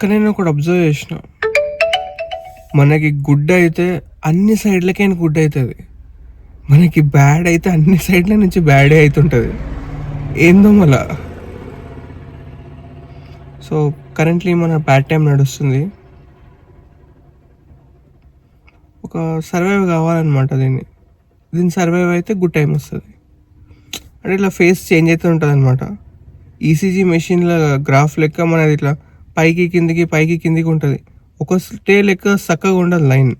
కానీ నేను ఒకటి అబ్జర్వ్ చేసిన, మనకి గుడ్ అయితే అన్ని సైడ్లకైనా గుడ్ అవుతుంది, మనకి బ్యాడ్ అయితే అన్ని సైడ్ల నుంచి బ్యాడే అవుతుంటుంది. ఏందో మళ్ళా. సో కరెంట్లీ మన బ్యాడ్ టైం నడుస్తుంది. ఒక సర్వైవ్ కావాలన్నమాట. దీన్ని సర్వైవ్ అయితే గుడ్ టైం వస్తుంది. అంటే ఇట్లా ఫేస్ చేంజ్ అవుతూ ఉంటుంది అనమాట. ఈసీజీ మెషిన్ల గ్రాఫ్ లెక్క మనది ఇట్లా పైకి కిందికి పైకి కిందికి ఉంటుంది. ఒక స్టే లెక్క చక్కగా ఉండదు లైన్.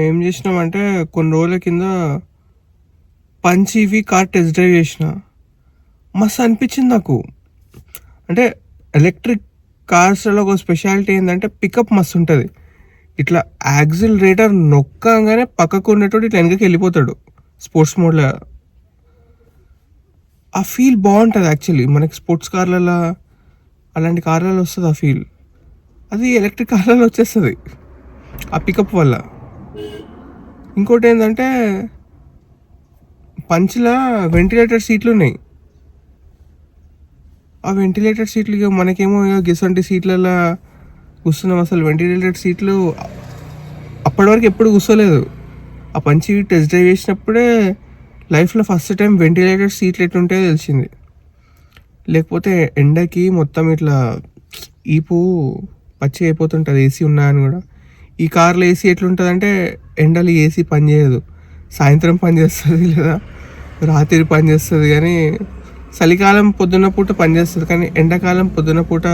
ఏం చేసినామంటే కొన్ని రోజుల కింద punch EV car test drive చేసిన. మస్తు అనిపించింది నాకు. అంటే ఎలక్ట్రిక్ కార్స్లో ఒక స్పెషాలిటీ ఏంటంటే పికప్ మస్తు ఉంటుంది. ఇట్లా యాక్సిలరేటర్ నొక్కగానే పక్కకు ఉన్నట్టు ఇట్లా వెనకకి వెళ్ళిపోతాడు స్పోర్ట్స్ మోడ్లో. ఆ ఫీల్ బాగుంటుంది యాక్చువల్లీ. మనకి స్పోర్ట్స్ కార్లలో అలాంటి కార్లలో వస్తుంది ఆ ఫీల్. అది ఎలక్ట్రిక్ కార్లలో వచ్చేస్తుంది ఆ పికప్ వల్ల. ఇంకోటి ఏంటంటే పంచ్లో వెంటిలేటర్ సీట్లు ఉన్నాయి. ఆ వెంటిలేటర్ సీట్లు ఇక మనకేమో ఇక గిసంటి సీట్లలో కూర్చున్నాం. అసలు వెంటిలేటర్ సీట్లు అప్పటి వరకు ఎప్పుడు కూర్చోలేదు. ఆ పంచి టెస్ట్ డ్రైవ్ చేసినప్పుడే లైఫ్లో ఫస్ట్ టైం వెంటిలేటర్ సీట్లు ఎట్లుంటాయో తెలిసింది. లేకపోతే ఎండకి మొత్తం ఇట్లా ఈపు పచ్చి అయిపోతుంటుంది ఏసీ ఉన్నా అని కూడా. ఈ కార్లో ఏసీ ఎట్లుంటుందంటే ఎండలు ఏసీ పనిచేయదు, సాయంత్రం పనిచేస్తుంది లేదా రాత్రి పనిచేస్తుంది. కానీ చలికాలం పొద్దున్న పూట పనిచేస్తుంది, కానీ ఎండాకాలం పొద్దున్న పూట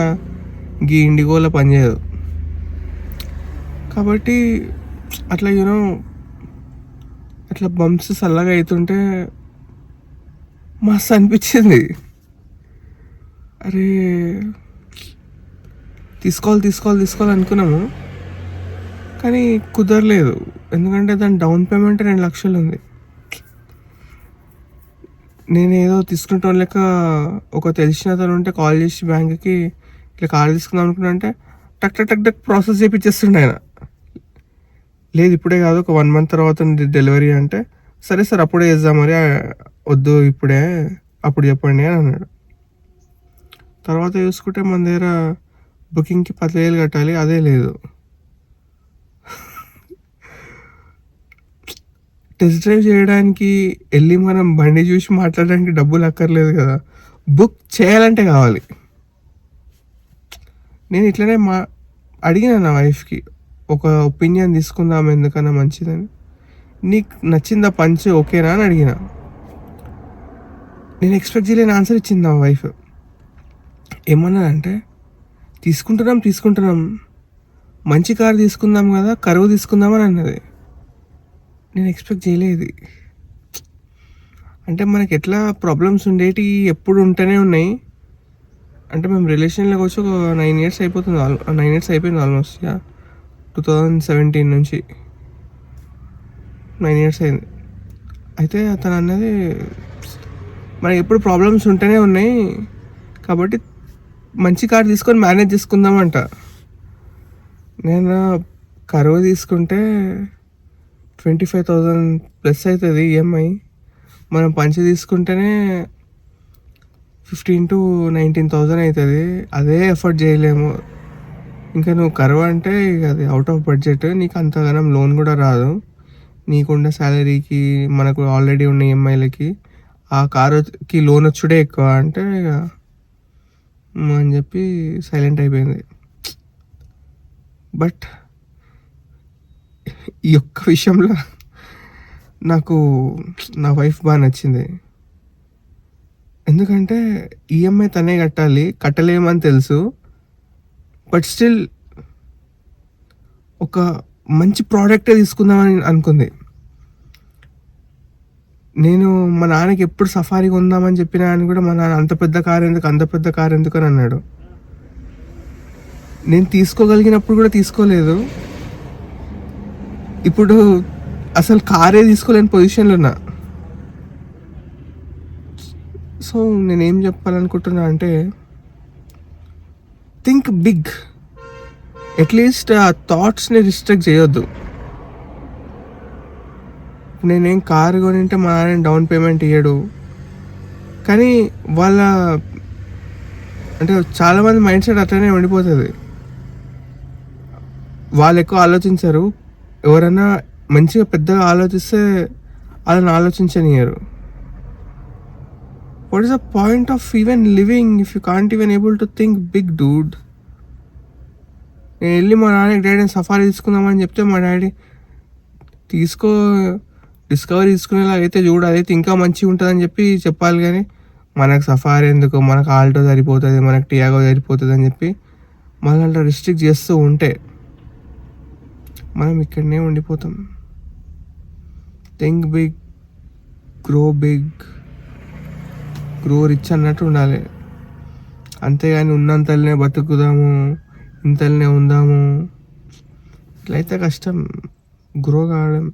గీ ఇండిగోలో పనిచేయదు. కాబట్టి అట్లా అట్లా బంప్స్ చల్లగా అవుతుంటే మస్తు అనిపించింది. అరే తీసుకోవాలి అనుకున్నాము, కానీ కుదరలేదు. ఎందుకంటే దాని డౌన్ పేమెంట్ 2 లక్షలు ఉంది. నేను ఏదో తీసుకుంటాను లెక్క ఒక తెలిసిన అతను ఉంటే కాల్ చేసి బ్యాంక్కి ఇట్లా కార్ తీసుకుందాం అనుకున్నా అంటే టక్ ప్రాసెస్ చేయించేస్తుండే ఆయన. లేదు ఇప్పుడే కాదు, ఒక 1 మంత్ తర్వాత డెలివరీ అంటే, సరే సార్ అప్పుడే చేద్దాం, మరి వద్దు ఇప్పుడే, అప్పుడు చెప్పండి అని అన్నాడు. తర్వాత చూసుకుంటే మన దగ్గర బుకింగ్కి 10,000 కట్టాలి, అదే లేదు. టెస్ట్ డ్రైవ్ చేయడానికి వెళ్ళి మనం బండి చూసి మాట్లాడడానికి డబ్బులు అక్కర్లేదు కదా, బుక్ చేయాలంటే కావాలి. నేను ఇట్లనే అడిగిన నా వైఫ్కి ఒక ఒపీనియన్ తీసుకుందాం ఎందుకన్నా మంచిదని. నీకు నచ్చిందా పంచ్, ఓకేనా అని అడిగిన. నేను ఎక్స్పెక్ట్ చేయలేని ఆన్సర్ ఇచ్చింది నా వైఫ్. ఏమన్నానంటే తీసుకుంటున్నాం మంచి కారు తీసుకుందాం కదా, కరువు తీసుకుందామని అన్నది. నేను ఎక్స్పెక్ట్ చేయలేదు. అంటే మనకి ఎట్లా ప్రాబ్లమ్స్ ఉండేటి ఎప్పుడు ఉంటూనే ఉన్నాయి. అంటే మేము రిలేషన్లోకి వచ్చి ఒక 9 ఇయర్స్ అయిపోతుంది. 9 ఇయర్స్ అయిపోయింది ఆల్మోస్ట్. 2017 నుంచి 9 ఇయర్స్ అయింది. అయితే అతను అన్నది మనకి ఎప్పుడు ప్రాబ్లమ్స్ ఉంటూనే ఉన్నాయి, కాబట్టి మంచి కార్ తీసుకొని మేనేజ్ చేసుకుందామంట. నేను కరువు తీసుకుంటే 25,000 ప్లస్ అవుతుంది ఈఎంఐ. మనం పంచి తీసుకుంటేనే 15,000 to 19,000 అవుతుంది. అదే ఎఫర్ట్ చేయలేము. ఇంకా నువ్వు కరువు అంటే ఇక అది అవుట్ ఆఫ్ బడ్జెట్, నీకు అంతగానం లోన్ కూడా రాదు. నీకున్న శాలరీకి మనకు ఆల్రెడీ ఉన్న ఈఎంఐలకి ఆ కారుకి లోన్ వచ్చుడే ఎక్కువ అంటే ఇక అని చెప్పి సైలెంట్ అయిపోయింది. బట్ ఈ ఒక్క విషయంలో నాకు నా వైఫ్ బాగా నచ్చింది. ఎందుకంటే ఈఎంఐ తనే కట్టలేమని తెలుసు, బట్ స్టిల్ ఒక మంచి ప్రోడక్టే తీసుకుందామని అనుకుంది. నేను మా నాన్నకి ఎప్పుడు సఫారీ కొందామని చెప్పినా అని కూడా మా నాన్న అంత పెద్ద కారు ఎందుకు అని అన్నాడు. నేను తీసుకోగలిగినప్పుడు కూడా తీసుకోలేదు. ఇప్పుడు అసలు కారే తీసుకోలేని పొజిషన్లో ఉన్నా. సో నేనేం చెప్పాలనుకుంటున్నా అంటే థింక్ బిగ్. అట్లీస్ట్ ఆ థాట్స్ని రిస్ట్రిక్ట్ చేయొద్దు. నేనేం కారు కొనింటే మా నాన్న డౌన్ పేమెంట్ ఇయ్యడు, కానీ వాళ్ళ అంటే చాలామంది మైండ్ సెట్ అట్లనే ఉండిపోతుంది. వాళ్ళు ఎక్కువ ఆలోచించరు. ఎవరైనా మంచిగా పెద్దగా ఆలోచిస్తే వాళ్ళని ఆలోచించనియరు. What is the point of even living if you can't even able to think big dude. నేను వెళ్ళి మా నాన్నకి డాడీ సఫారీ తీసుకుందామని చెప్తే మా డాడీ తీసుకో, డిస్కవరీ తీసుకునేలాగైతే చూడు, అదైతే ఇంకా మంచిగా ఉంటుందని చెప్పి చెప్పాలి. కానీ మనకు సఫారీ ఎందుకు, మనకు ఆల్టో సరిపోతుంది, మనకు టియాగో సరిపోతుంది అని చెప్పి మనల్ని రిస్ట్రిక్ట్ చేస్తూ ఉంటే మనం ఇక్కడనే ఉండిపోతాం. Think big, grow big, grow rich అన్నట్టు ఉండాలి. అంతేగాని ఉన్నంతలనే బతుకుదాము, ఇంతలనే ఉందాము, ఇట్లయితే కష్టం గ్రో కావడం.